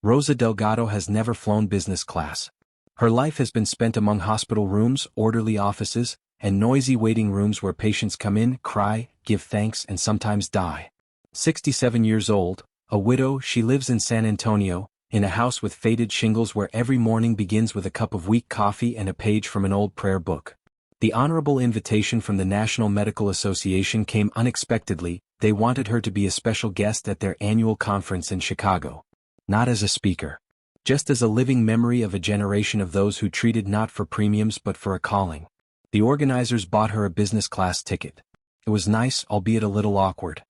Rosa Delgado has never flown business class. Her life has been spent among hospital rooms, orderly offices, and noisy waiting rooms where patients come in, cry, give thanks, and sometimes die. 67 years old, a widow, she lives in San Antonio, in a house with faded shingles where every morning begins with a cup of weak coffee and a page from an old prayer book. The honorable invitation from the National Medical Association came unexpectedly. They wanted her to be a special guest at their annual conference in Chicago. Not as a speaker. Just as a living memory of a generation of those who treated not for premiums but for a calling. The organizers bought her a business class ticket. It was nice, albeit a little awkward.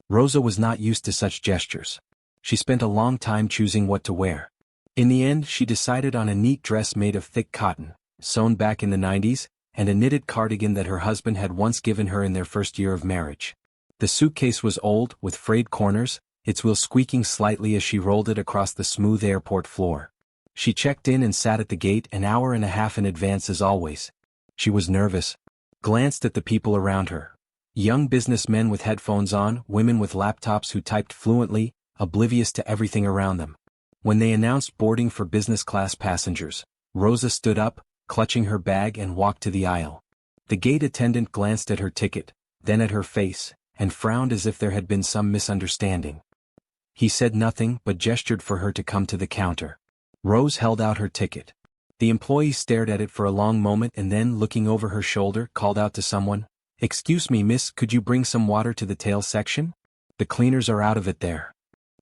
Rosa was not used to such gestures. She spent a long time choosing what to wear. In the end, she decided on a neat dress made of thick cotton, sewn back in the 90s, and a knitted cardigan that her husband had once given her in their first year of marriage. The suitcase was old, with frayed corners, its wheel squeaking slightly as she rolled it across the smooth airport floor. She checked in and sat at the gate an hour and a half in advance as always. She was nervous. Glanced at the people around her. Young businessmen with headphones on, women with laptops who typed fluently, oblivious to everything around them. When they announced boarding for business class passengers, Rosa stood up, clutching her bag, and walked to the aisle. The gate attendant glanced at her ticket, then at her face, and frowned as if there had been some misunderstanding. He said nothing but gestured for her to come to the counter. Rose held out her ticket. The employee stared at it for a long moment and then, looking over her shoulder, called out to someone, "Excuse me, miss, could you bring some water to the tail section? The cleaners are out of it there."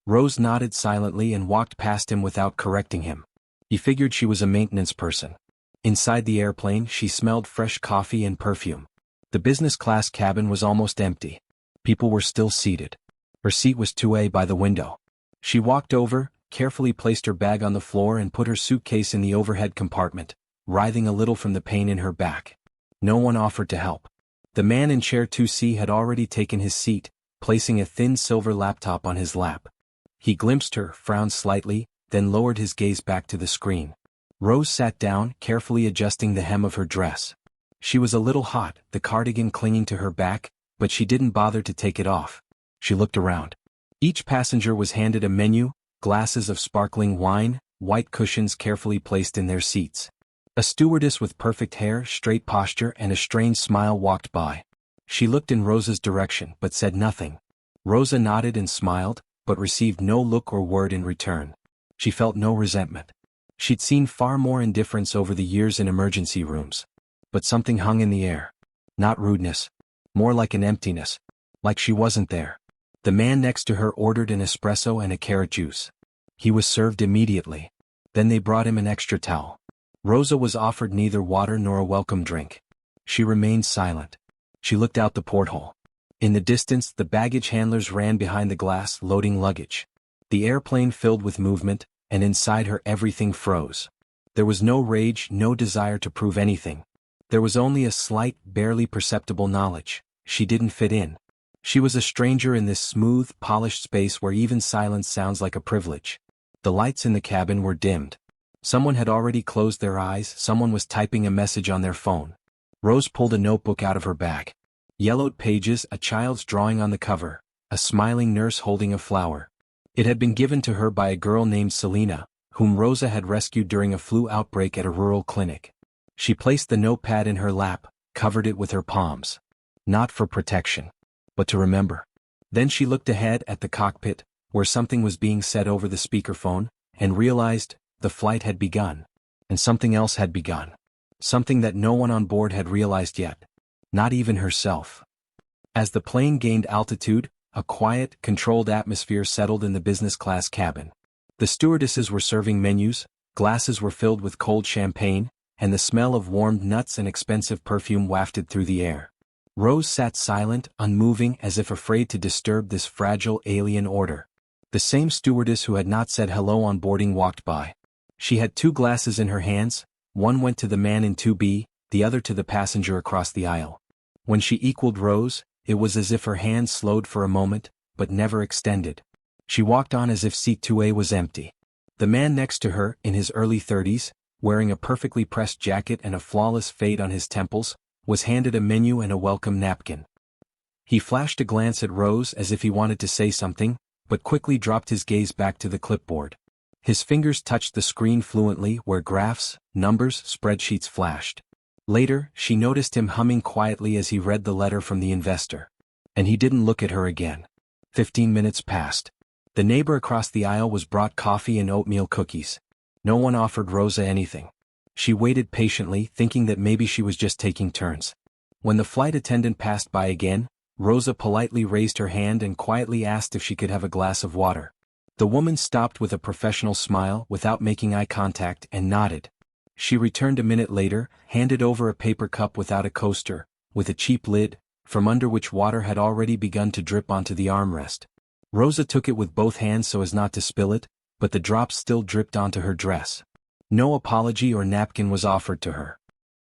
Rose nodded silently and walked past him without correcting him. He figured she was a maintenance person. Inside the airplane, she smelled fresh coffee and perfume. The business class cabin was almost empty. People were still seated. Her seat was 2A by the window. She walked over, carefully placed her bag on the floor and put her suitcase in the overhead compartment, writhing a little from the pain in her back. No one offered to help. The man in chair 2C had already taken his seat, placing a thin silver laptop on his lap. He glimpsed her, frowned slightly, then lowered his gaze back to the screen. Rose sat down, carefully adjusting the hem of her dress. She was a little hot, the cardigan clinging to her back, but she didn't bother to take it off. She looked around. Each passenger was handed a menu, glasses of sparkling wine, white cushions carefully placed in their seats. A stewardess with perfect hair, straight posture, and a strange smile walked by. She looked in Rosa's direction but said nothing. Rosa nodded and smiled, but received no look or word in return. She felt no resentment. She'd seen far more indifference over the years in emergency rooms. But something hung in the air. Not rudeness. More like an emptiness. Like she wasn't there. The man next to her ordered an espresso and a carrot juice. He was served immediately. Then they brought him an extra towel. Rosa was offered neither water nor a welcome drink. She remained silent. She looked out the porthole. In the distance, the baggage handlers ran behind the glass, loading luggage. The airplane filled with movement, and inside her everything froze. There was no rage, no desire to prove anything. There was only a slight, barely perceptible knowledge. She didn't fit in. She was a stranger in this smooth, polished space where even silence sounds like a privilege. The lights in the cabin were dimmed. Someone had already closed their eyes, someone was typing a message on their phone. Rose pulled a notebook out of her bag. Yellowed pages, a child's drawing on the cover, a smiling nurse holding a flower. It had been given to her by a girl named Selena, whom Rosa had rescued during a flu outbreak at a rural clinic. She placed the notepad in her lap, covered it with her palms. Not for protection, but to remember. Then she looked ahead at the cockpit, where something was being said over the speakerphone, and realized the flight had begun. And something else had begun. Something that no one on board had realized yet. Not even herself. As the plane gained altitude, a quiet, controlled atmosphere settled in the business class cabin. The stewardesses were serving menus, glasses were filled with cold champagne, and the smell of warmed nuts and expensive perfume wafted through the air. Rose sat silent, unmoving, as if afraid to disturb this fragile alien order. The same stewardess who had not said hello on boarding walked by. She had 2 glasses in her hands, one went to the man in 2B, the other to the passenger across the aisle. When she equaled Rose, it was as if her hand slowed for a moment, but never extended. She walked on as if seat 2A was empty. The man next to her, in his early 30s, wearing a perfectly pressed jacket and a flawless fade on his temples, was handed a menu and a welcome napkin. He flashed a glance at Rose as if he wanted to say something, but quickly dropped his gaze back to the clipboard. His fingers touched the screen fluently where graphs, numbers, spreadsheets flashed. Later, she noticed him humming quietly as he read the letter from the investor. And he didn't look at her again. 15 minutes passed. The neighbor across the aisle was brought coffee and oatmeal cookies. No one offered Rosa anything. She waited patiently, thinking that maybe she was just taking turns. When the flight attendant passed by again, Rosa politely raised her hand and quietly asked if she could have a glass of water. The woman stopped with a professional smile without making eye contact and nodded. She returned a minute later, handed over a paper cup without a coaster, with a cheap lid, from under which water had already begun to drip onto the armrest. Rosa took it with both hands so as not to spill it, but the drops still dripped onto her dress. No apology or napkin was offered to her.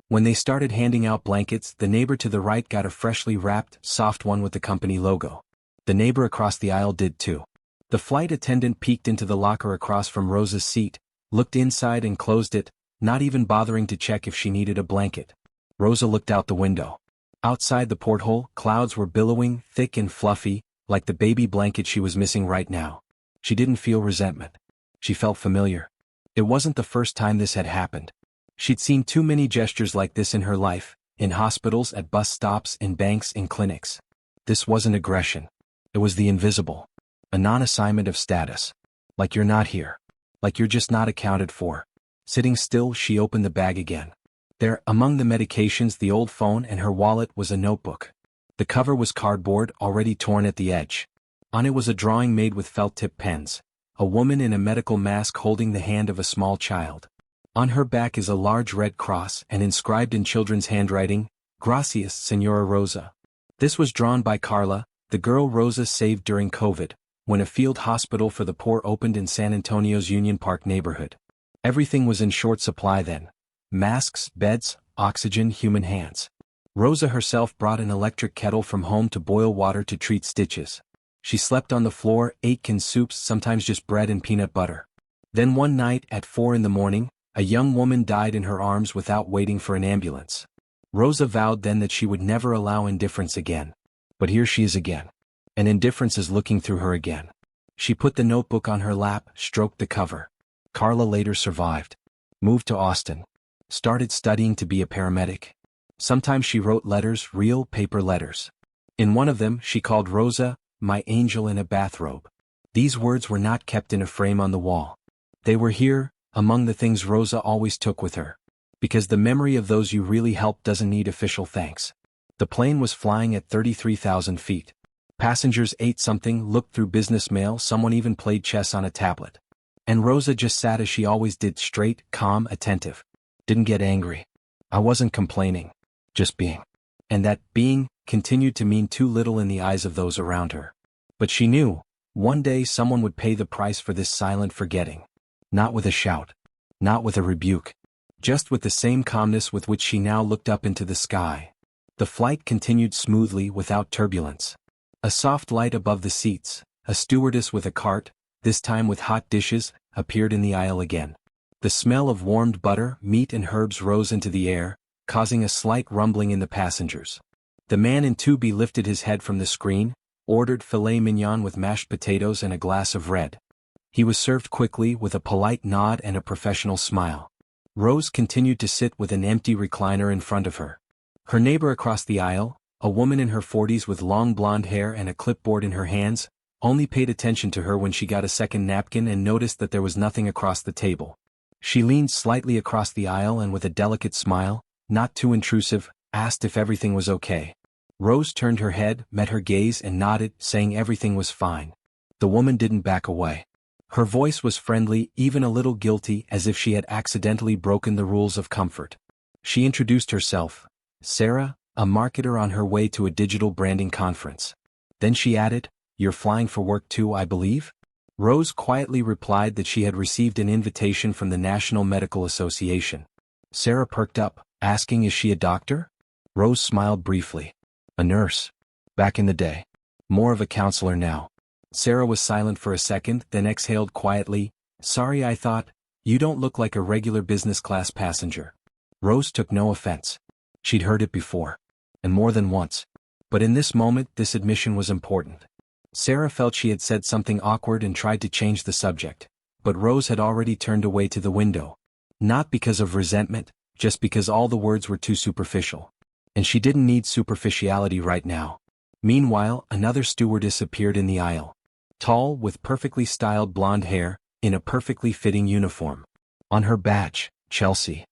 When they started handing out blankets, the neighbor to the right got a freshly wrapped, soft one with the company logo. The neighbor across the aisle did too. The flight attendant peeked into the locker across from Rosa's seat, looked inside and closed it, not even bothering to check if she needed a blanket. Rosa looked out the window. Outside the porthole, clouds were billowing, thick and fluffy, like the baby blanket she was missing right now. She didn't feel resentment. She felt familiar. It wasn't the first time this had happened. She'd seen too many gestures like this in her life, in hospitals, at bus stops, in banks, in clinics. This wasn't aggression. It was the invisible. A non-assignment of status. Like you're not here. Like you're just not accounted for. Sitting still, she opened the bag again. There, among the medications, the old phone and her wallet, was a notebook. The cover was cardboard, already torn at the edge. On it was a drawing made with felt-tip pens. A woman in a medical mask holding the hand of a small child. On her back is a large red cross and inscribed in children's handwriting, "Gracias, Señora Rosa." This was drawn by Carla, the girl Rosa saved during COVID, when a field hospital for the poor opened in San Antonio's Union Park neighborhood. Everything was in short supply then. Masks, beds, oxygen, human hands. Rosa herself brought an electric kettle from home to boil water to treat stitches. She slept on the floor, ate canned soups, sometimes just bread and peanut butter. Then one night, at 4 a.m, a young woman died in her arms without waiting for an ambulance. Rosa vowed then that she would never allow indifference again. But here she is again. And indifference is looking through her again. She put the notebook on her lap, stroked the cover. Carla later survived. Moved to Austin. Started studying to be a paramedic. Sometimes she wrote letters, real paper letters. In one of them, she called Rosa, "my angel in a bathrobe." These words were not kept in a frame on the wall. They were here, among the things Rosa always took with her. Because the memory of those you really helped doesn't need official thanks. The plane was flying at 33,000 feet. Passengers ate something, looked through business mail, someone even played chess on a tablet. And Rosa just sat as she always did, straight, calm, attentive. Didn't get angry. I wasn't complaining. Just being. And that being continued to mean too little in the eyes of those around her. But she knew, one day someone would pay the price for this silent forgetting. Not with a shout. Not with a rebuke. Just with the same calmness with which she now looked up into the sky. The flight continued smoothly without turbulence. A soft light above the seats, a stewardess with a cart, this time with hot dishes, appeared in the aisle again. The smell of warmed butter, meat and herbs rose into the air, causing a slight rumbling in the passengers. The man in 2B lifted his head from the screen, ordered filet mignon with mashed potatoes and a glass of red. He was served quickly with a polite nod and a professional smile. Rose continued to sit with an empty recliner in front of her. Her neighbor across the aisle, a woman in her 40s with long blonde hair and a clipboard in her hands, only paid attention to her when she got a second napkin and noticed that there was nothing across the table. She leaned slightly across the aisle and with a delicate smile, not too intrusive, asked if everything was okay. Rose turned her head, met her gaze and nodded, saying everything was fine. The woman didn't back away. Her voice was friendly, even a little guilty, as if she had accidentally broken the rules of comfort. She introduced herself, Sarah, a marketer on her way to a digital branding conference. Then she added, "You're flying for work too, I believe?" Rose quietly replied that she had received an invitation from the National Medical Association. Sarah perked up, asking, "Is she a doctor?" Rose smiled briefly. "A nurse. Back in the day. More of a counselor now." Sarah was silent for a second, then exhaled quietly, "Sorry, I thought, you don't look like a regular business class passenger." Rose took no offense. She'd heard it before. And more than once. But in this moment, this admission was important. Sarah felt she had said something awkward and tried to change the subject. but Rose had already turned away to the window. Not because of resentment, just because all the words were too superficial. And she didn't need superficiality right now. Meanwhile, another stewardess appeared in the aisle. Tall, with perfectly styled blonde hair, in a perfectly fitting uniform. On her badge, Chelsea.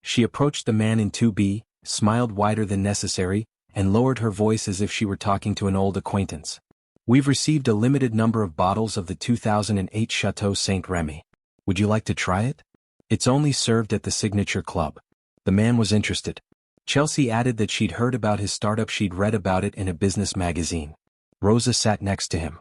She approached the man in 2B, smiled wider than necessary, and lowered her voice as if she were talking to an old acquaintance. "We've received a limited number of bottles of the 2008 Chateau Saint Remy. Would you like to try it? It's only served at the Signature Club." The man was interested. Chelsea added that she'd heard about his startup, she'd read about it in a business magazine. Rosa sat next to him.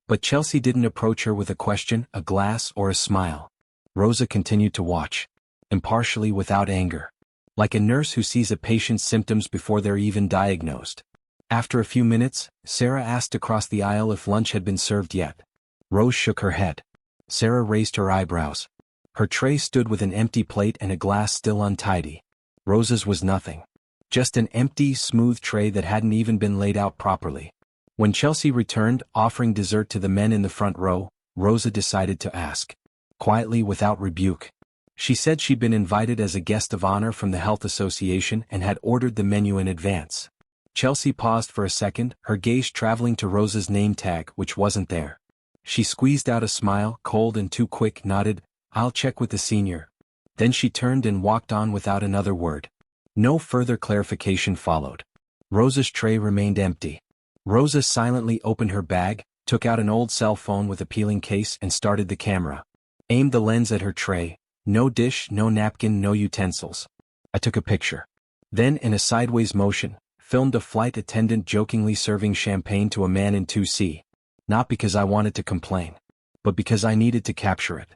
But Chelsea didn't approach her with a question, a glass, or a smile. Rosa continued to watch. Impartially, without anger. Like a nurse who sees a patient's symptoms before they're even diagnosed. After a few minutes, Sarah asked across the aisle if lunch had been served yet. Rose shook her head. Sarah raised her eyebrows. Her tray stood with an empty plate and a glass still untidy. Rosa's was nothing. Just an empty, smooth tray that hadn't even been laid out properly. When Chelsea returned, offering dessert to the men in the front row, Rosa decided to ask. Quietly, without rebuke. She said she'd been invited as a guest of honor from the Health Association and had ordered the menu in advance. Chelsea paused for a second, her gaze traveling to Rosa's name tag, which wasn't there. She squeezed out a smile, cold and too quick, nodded, "I'll check with the senior." Then she turned and walked on without another word. No further clarification followed. Rosa's tray remained empty. Rosa silently opened her bag, took out an old cell phone with a peeling case and started the camera. Aimed the lens at her tray. No dish, no napkin, no utensils. I took a picture. Then, in a sideways motion, filmed a flight attendant jokingly serving champagne to a man in 2C. Not because I wanted to complain. But because I needed to capture it.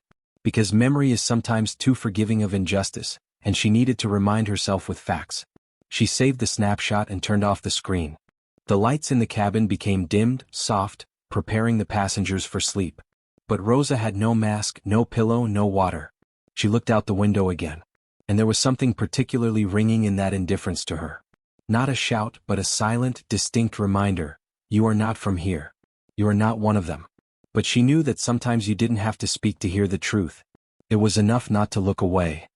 Because memory is sometimes too forgiving of injustice, and she needed to remind herself with facts. She saved the snapshot and turned off the screen. The lights in the cabin became dimmed, soft, preparing the passengers for sleep. But Rosa had no mask, no pillow, no water. She looked out the window again. And there was something particularly ringing in that indifference to her. Not a shout, but a silent, distinct reminder. You are not from here. You are not one of them. But she knew that sometimes you didn't have to speak to hear the truth. It was enough not to look away.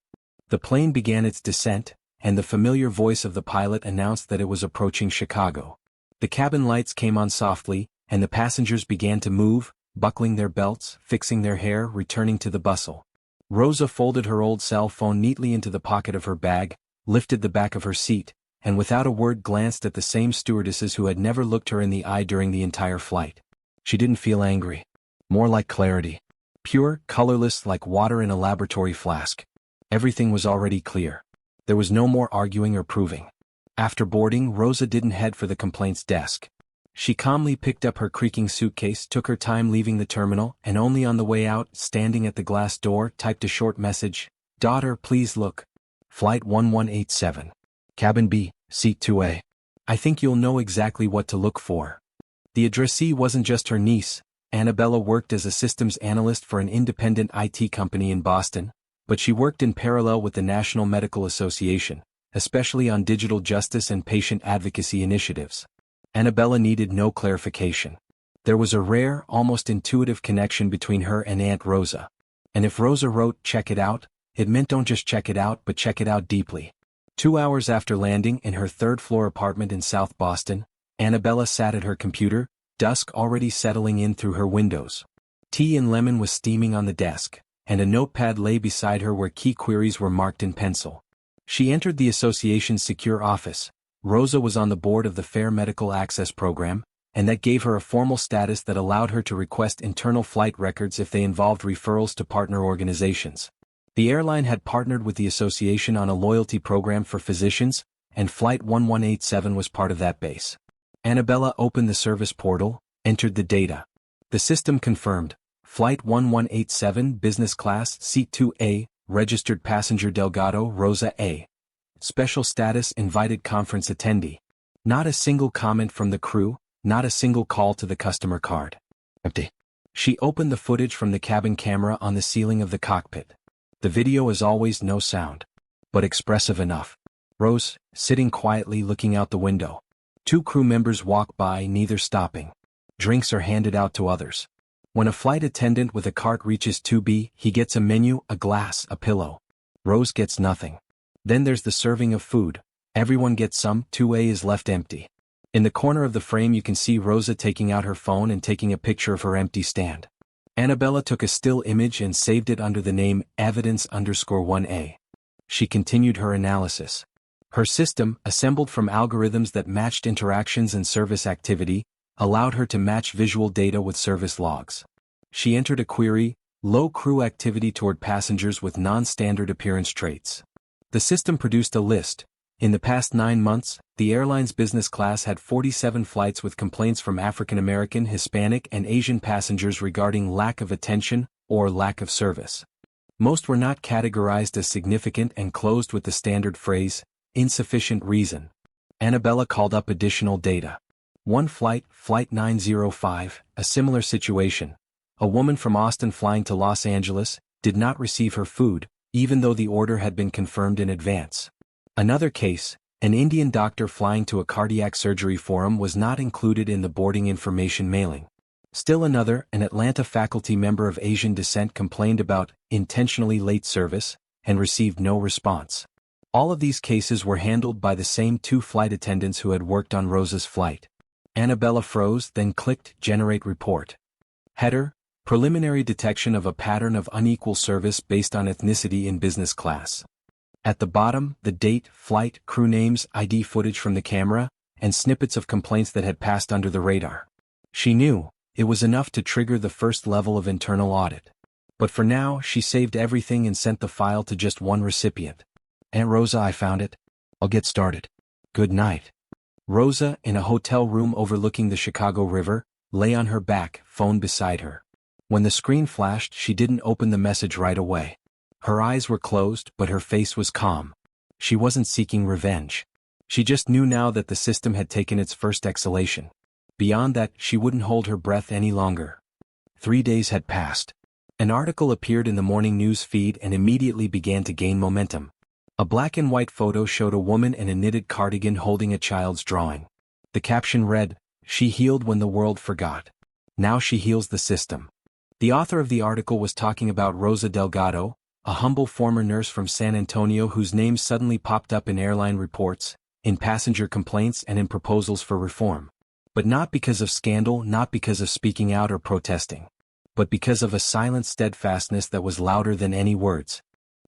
The plane began its descent, and the familiar voice of the pilot announced that it was approaching Chicago. The cabin lights came on softly, and the passengers began to move, buckling their belts, fixing their hair, returning to the bustle. Rosa folded her old cell phone neatly into the pocket of her bag, lifted the back of her seat, and without a word glanced at the same stewardesses who had never looked her in the eye during the entire flight. She didn't feel angry. More like clarity. Pure, colorless, like water in a laboratory flask. Everything was already clear. There was no more arguing or proving. After boarding, Rosa didn't head for the complaints desk. She calmly picked up her creaking suitcase, took her time leaving the terminal, and only on the way out, standing at the glass door, typed a short message. "Daughter, please look. Flight 1187. Cabin B, Seat 2A. I think you'll know exactly what to look for." The addressee wasn't just her niece. Annabella worked as a systems analyst for an independent IT company in Boston, but she worked in parallel with the National Medical Association, especially on digital justice and patient advocacy initiatives. Annabella needed no clarification. There was a rare, almost intuitive connection between her and Aunt Rosa. And if Rosa wrote, "Check it out," it meant don't just check it out, but check it out deeply. 2 hours after landing in her third-floor apartment in South Boston, Annabella sat at her computer, dusk already settling in through her windows. Tea and lemon was steaming on the desk, and a notepad lay beside her where key queries were marked in pencil. She entered the association's secure office. Rosa was on the board of the Fair Medical Access Program, and that gave her a formal status that allowed her to request internal flight records if they involved referrals to partner organizations. The airline had partnered with the association on a loyalty program for physicians, and Flight 1187 was part of that base. Annabella opened the service portal, entered the data. The system confirmed, Flight 1187 Business Class Seat 2A, Registered Passenger Delgado Rosa A. Special Status Invited Conference Attendee. Not a single comment from the crew, not a single call to the customer card. Empty. She opened the footage from the cabin camera on the ceiling of the cockpit. The video as always no sound. But expressive enough. Rose, sitting quietly looking out the window. 2 crew members walk by, neither stopping. Drinks are handed out to others. When a flight attendant with a cart reaches 2B, he gets a menu, a glass, a pillow. Rose gets nothing. Then there's the serving of food. Everyone gets some, 2A is left empty. In the corner of the frame you can see Rosa taking out her phone and taking a picture of her empty stand. Annabella took a still image and saved it under the name evidence_1A. She continued her analysis. Her system, assembled from algorithms that matched interactions and service activity, allowed her to match visual data with service logs. She entered a query, low crew activity toward passengers with non-standard appearance traits. The system produced a list. In the past 9 months, the airline's business class had 47 flights with complaints from African American, Hispanic, and Asian passengers regarding lack of attention or lack of service. Most were not categorized as significant and closed with the standard phrase, insufficient reason. Annabella called up additional data. One flight, Flight 905, a similar situation. A woman from Austin flying to Los Angeles, did not receive her food, even though the order had been confirmed in advance. Another case, an Indian doctor flying to a cardiac surgery forum was not included in the boarding information mailing. Still another, an Atlanta faculty member of Asian descent complained about intentionally late service, and received no response. All of these cases were handled by the same 2 flight attendants who had worked on Rosa's flight. Annabella froze, then clicked Generate Report. Header: Preliminary detection of a pattern of unequal service based on ethnicity in business class. At the bottom, the date, flight, crew names, ID footage from the camera, and snippets of complaints that had passed under the radar. She knew it was enough to trigger the first level of internal audit. But for now, she saved everything and sent the file to just one recipient. Aunt Rosa, I found it. I'll get started. Good night. Rosa, in a hotel room overlooking the Chicago River, lay on her back, phone beside her. When the screen flashed, she didn't open the message right away. Her eyes were closed, but her face was calm. She wasn't seeking revenge. She just knew now that the system had taken its first exhalation. Beyond that, she wouldn't hold her breath any longer. 3 days had passed. An article appeared in the morning news feed and immediately began to gain momentum. A black and white photo showed a woman in a knitted cardigan holding a child's drawing. The caption read, "She healed when the world forgot. Now she heals the system." The author of the article was talking about Rosa Delgado, a humble former nurse from San Antonio whose name suddenly popped up in airline reports, in passenger complaints and in proposals for reform. But not because of scandal, not because of speaking out or protesting. But because of a silent steadfastness that was louder than any words.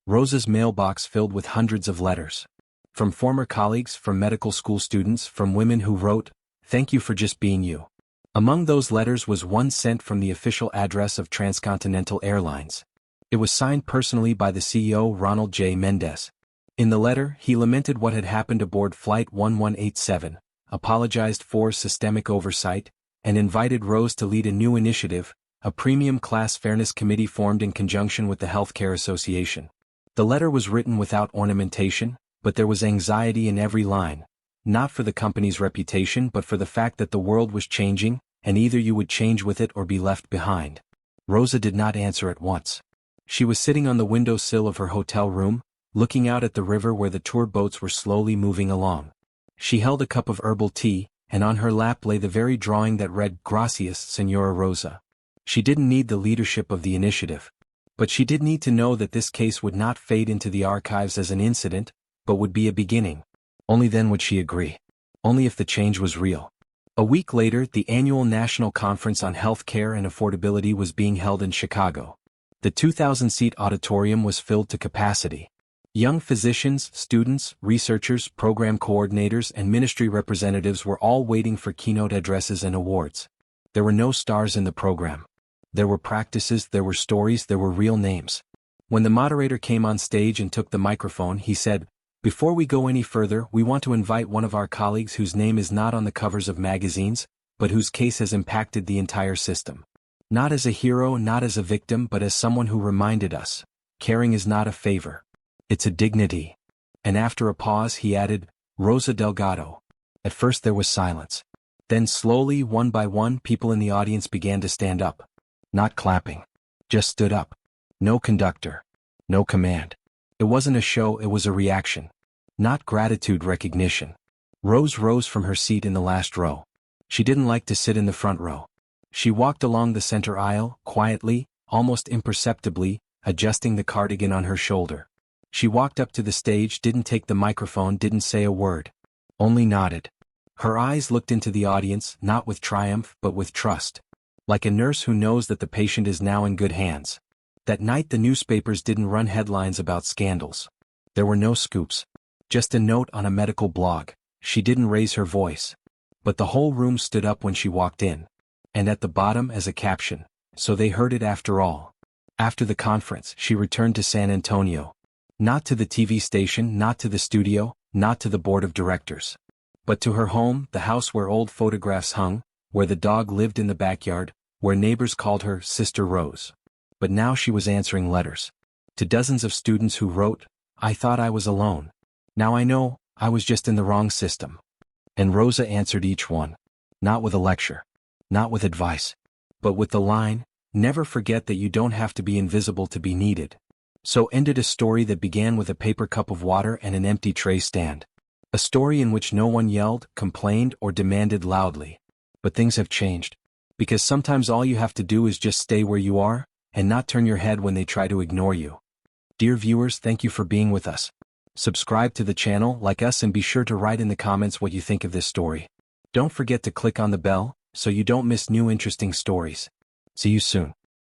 Rosa's mailbox filled with hundreds of letters. From former colleagues, from medical school students, from women who wrote, "Thank you for just being you." Among those letters was one sent from the official address of Transcontinental Airlines. It was signed personally by the CEO Ronald J. Mendez. In the letter, he lamented what had happened aboard Flight 1187, apologized for systemic oversight, and invited Rose to lead a new initiative, a premium class fairness committee formed in conjunction with the Healthcare Association. The letter was written without ornamentation, but there was anxiety in every line, not for the company's reputation but for the fact that the world was changing, and either you would change with it or be left behind. Rosa did not answer at once. She was sitting on the windowsill of her hotel room, looking out at the river where the tour boats were slowly moving along. She held a cup of herbal tea, and on her lap lay the very drawing that read, "Gracias, Señora Rosa." She didn't need the leadership of the initiative. But she did need to know that this case would not fade into the archives as an incident, but would be a beginning. Only then would she agree. Only if the change was real. A week later, the annual National Conference on Health Care and Affordability was being held in Chicago. The 2,000-seat auditorium was filled to capacity. Young physicians, students, researchers, program coordinators, and ministry representatives were all waiting for keynote addresses and awards. There were no stars in the program. There were practices, there were stories, there were real names. When the moderator came on stage and took the microphone, he said, "Before we go any further, we want to invite one of our colleagues whose name is not on the covers of magazines, but whose case has impacted the entire system. Not as a hero, not as a victim, but as someone who reminded us, caring is not a favor. It's a dignity." And after a pause he added, "Rosa Delgado." At first there was silence. Then slowly, one by one, people in the audience began to stand up. Not clapping. Just stood up. No conductor. No command. It wasn't a show, it was a reaction. Not gratitude, recognition. Rose rose from her seat in the last row. She didn't like to sit in the front row. She walked along the center aisle, quietly, almost imperceptibly, adjusting the cardigan on her shoulder. She walked up to the stage, didn't take the microphone, didn't say a word. Only nodded. Her eyes looked into the audience, not with triumph, but with trust. Like a nurse who knows that the patient is now in good hands. That night the newspapers didn't run headlines about scandals. There were no scoops. Just a note on a medical blog. She didn't raise her voice. But the whole room stood up when she walked in. And at the bottom as a caption, "So they heard it after all." After the conference, she returned to San Antonio. Not to the TV station, not to the studio, not to the board of directors. But to her home, the house where old photographs hung, where the dog lived in the backyard, where neighbors called her Sister Rose. But now she was answering letters. To dozens of students who wrote, "I thought I was alone. Now I know, I was just in the wrong system." And Rosa answered each one. Not with a lecture. Not with advice. But with the line, "Never forget that you don't have to be invisible to be needed." So ended a story that began with a paper cup of water and an empty tray stand. A story in which no one yelled, complained, or demanded loudly. But things have changed. Because sometimes all you have to do is just stay where you are, and not turn your head when they try to ignore you. Dear viewers, thank you for being with us. Subscribe to the channel, like us, and be sure to write in the comments what you think of this story. Don't forget to click on the bell, so you don't miss new interesting stories. See you soon.